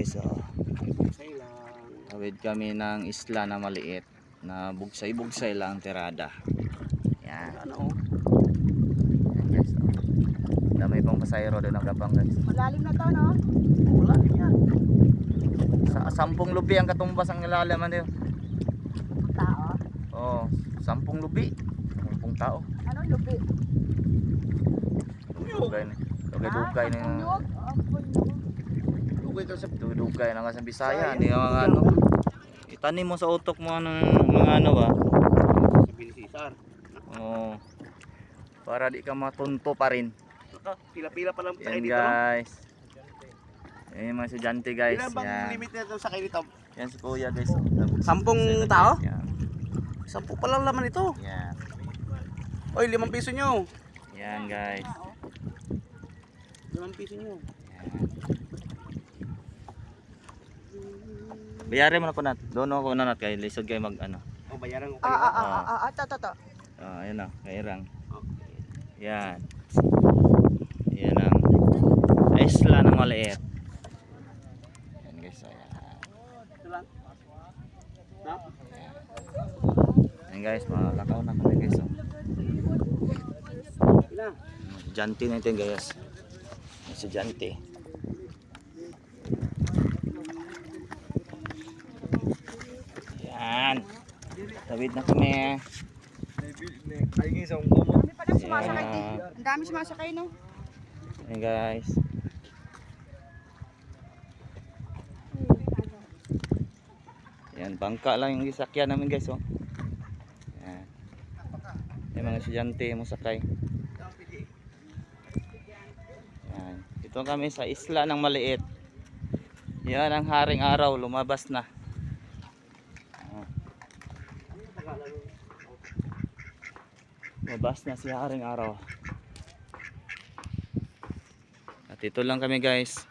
guys, oh. Bugsay lang. Tawid kami ng isla na maliit na bugsay-bugsay lang tirada. Yan. Ano? Yan guys, oh. Dami pang pasayro doon nakapang guys. Malalim na to, no? Wala din yan. Sa 10 lubi ang katumbas ang ilalim ano yun. Tao. Oh, 10 lubi. 10 tao. Ano, lubi? Dugay na. Dugay na. Punyog? Punyog. Lugay ka sa Dugay na nga sa Bisaya. Hindi mga ano. Itanim mo sa utok mo ano, mga ano ba. binisisar. Oh. Para di ka matunto pa rin. Pila-pila pa lang sa Yan dito. guys. Yan yung mga estudyante guys. Ilan bang Yan. limit nito sa kayo dito? Yan si kuya guys. 10 tao? Yan. 10 pa lang laman ito. Yan. Oy, 5 piso nyo. Yan guys. 5 piso nyo. Bayarin mo na ko nat. Doon ako na nat kay lisod kay mag ano. O, bayaran ko kayo. To. Ayun na, kairang. Okay. Yan. Yan ang isla na maliit. Yan guys, ayan. Ito lang. No? Yan guys, malakaw na kami guys. Oh. Ina. Estudyante na ito guys. Estudyante. Yan. Tawid na kami. Dami pa lang sumasakay Yeah. dito. Ang dami sumasakay, no? Yan guys. Yan, bangka lang yung isakyan namin guys. Oh. Yan. Yung mga estudyante mo sakay. Yan. Ito kami sa isla ng maliit. Yan ang haring araw, lumabas na. Lumabas na si haring araw. At ito lang kami guys.